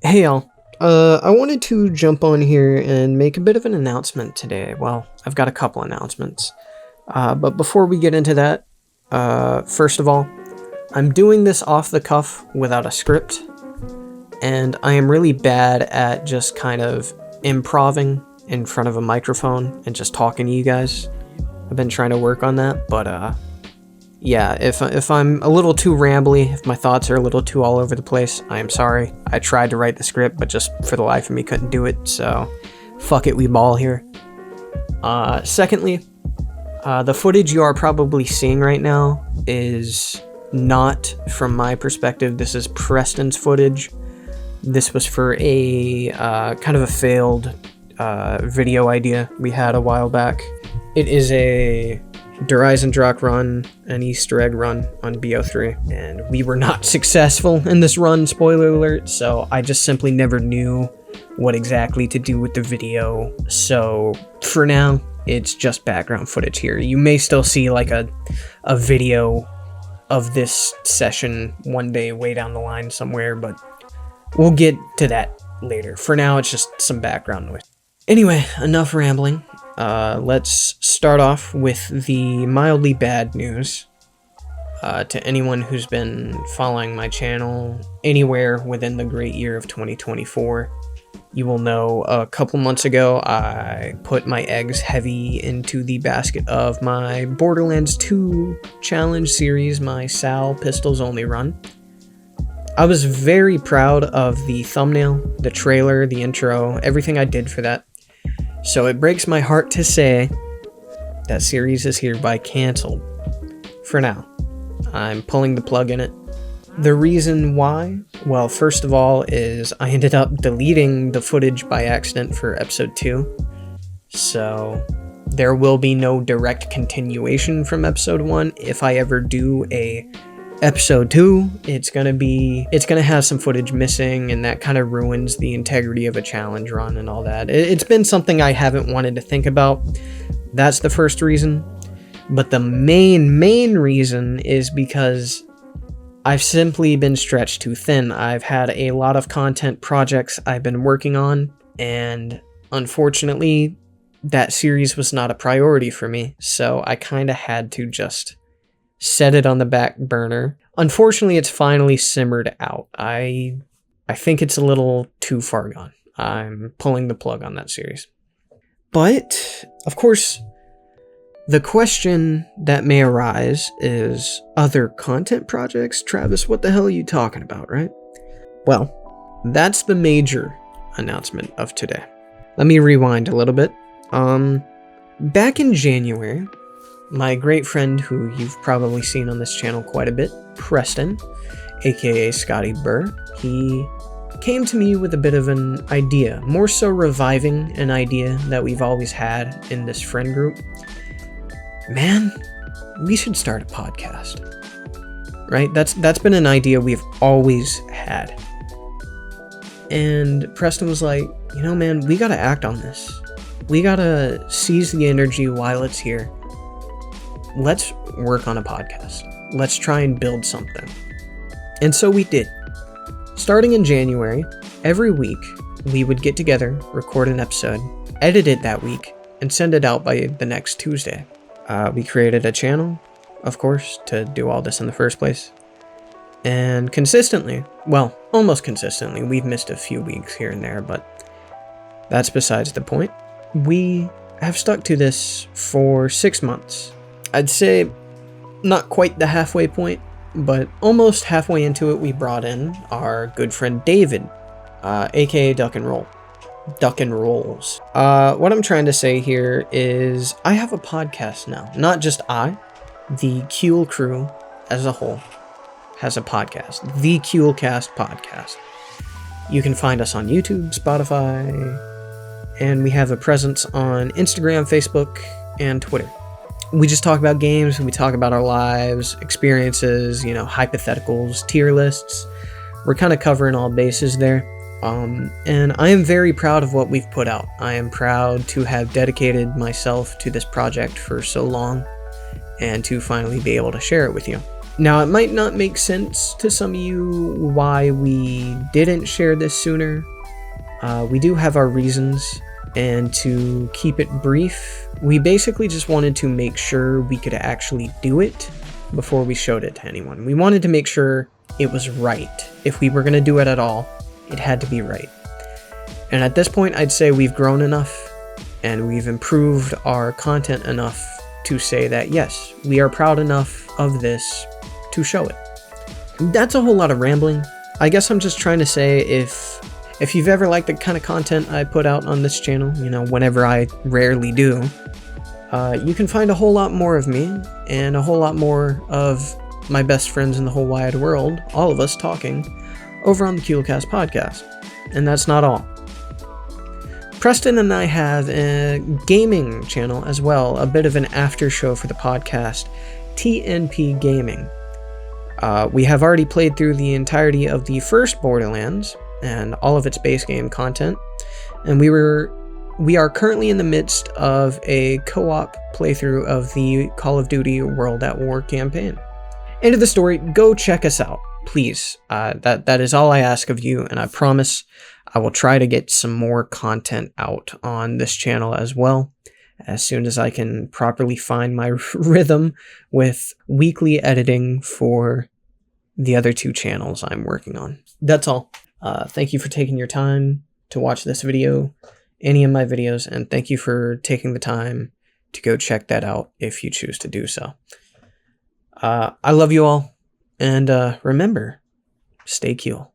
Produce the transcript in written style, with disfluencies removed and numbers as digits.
Hey y'all, I wanted to jump on here and make a bit of an announcement today. Well, I've got a couple announcements. But before we get into that, first of all, I'm doing this off the cuff without a script, and I am really bad at just kind of improving in front of a microphone and just talking to you guys. I've been trying to work on that, but yeah, if I'm a little too rambly, if my thoughts are a little too all over the place, I am sorry. I tried to write the script, but just for the life of me couldn't do it, so fuck it, we ball here. Secondly, the footage you are probably seeing right now is not from my perspective. This is Preston's footage. This was for a kind of a failed video idea we had a while back. It is a Horizon Drock run, an Easter egg run on BO3, and we were not successful in this run, spoiler alert, so I just simply never knew what exactly to do with the video. So for now, it's just background footage here. You may still see like a video of this session one day way down the line somewhere, but we'll get to that later. For now, it's just some background noise. Anyway, enough rambling. Let's start off with the mildly bad news. To anyone who's been following my channel anywhere within the great year of 2024, you will know a couple months ago I put my eggs heavy into the basket of my Borderlands 2 challenge series, my Sal Pistols Only run. I was very proud of the thumbnail, the trailer, the intro, everything I did for that. So it breaks my heart to say that series is hereby canceled. For now. I'm pulling the plug in it. The reason why? Well, first of all, is I ended up deleting the footage by accident for episode 2. So there will be no direct continuation from episode 1. If I ever do a episode 2, it's gonna have some footage missing, and that kind of ruins the integrity of a challenge run and all that. It's been something I haven't wanted to think about. That's the first reason. But the main reason is because I've simply been stretched too thin. I've had a lot of content projects I've been working on, and unfortunately, that series was not a priority for me, so I kind of had to just set it on the back burner. Unfortunately, it's finally simmered out. I think it's a little too far gone. I'm pulling the plug on that series. But, of course, the question that may arise is, other content projects? Travis, what the hell are you talking about, right? Well, that's the major announcement of today. Let me rewind a little bit. Back in January, my great friend, who you've probably seen on this channel quite a bit, Preston, aka Scotty Burr, he came to me with a bit of an idea, more so reviving an idea that we've always had in this friend group. Man, we should start a podcast, right? That's been an idea we've always had. And Preston was like, you know, man, we gotta act on this. We gotta seize the energy while it's here. Let's work on a podcast. Let's try and build something. And so we did. Starting in January, every week, we would get together, record an episode, edit it that week, and send it out by the next Tuesday. We created a channel, of course, to do all this in the first place. And consistently, well, almost consistently, we've missed a few weeks here and there, but that's besides the point. We have stuck to this for 6 months. I'd say not quite the halfway point, but almost halfway into it, we brought in our good friend David, aka Duck and Roll. Duck and Rolls. What I'm trying to say here is I have a podcast now. Not just I, the Kewl crew as a whole has a podcast. The Kewlcast podcast. You can find us on YouTube, Spotify, and we have a presence on Instagram, Facebook, and Twitter. We just talk about games, we talk about our lives, experiences, you know, hypotheticals, tier lists. We're kind of covering all bases there. And I am very proud of what we've put out. I am proud to have dedicated myself to this project for so long and to finally be able to share it with you. Now, it might not make sense to some of you why we didn't share this sooner. We do have our reasons, and to keep it brief, we basically just wanted to make sure we could actually do it before we showed it to anyone. We wanted to make sure it was right. If we were going to do it at all, it had to be right. And at this point, I'd say we've grown enough and we've improved our content enough to say that yes, we are proud enough of this to show it. That's a whole lot of rambling. I guess I'm just trying to say if you've ever liked the kind of content I put out on this channel, you know, whenever I rarely do, you can find a whole lot more of me and a whole lot more of my best friends in the whole wide world, all of us talking, over on the Kewlcast podcast. And that's not all. Preston and I have a gaming channel as well, a bit of an after show for the podcast, TNP Gaming. We have already played through the entirety of the first Borderlands and all of its base game content, and we are currently in the midst of a co-op playthrough of the Call of Duty World at War campaign. End of the story, go check us out, please. That is all I ask of you, and I promise I will try to get some more content out on this channel as well, as soon as I can properly find my rhythm with weekly editing for the other two channels I'm working on. That's all. Thank you for taking your time to watch this video, any of my videos, and thank you for taking the time to go check that out if you choose to do so. I love you all, and remember, stay Kewl.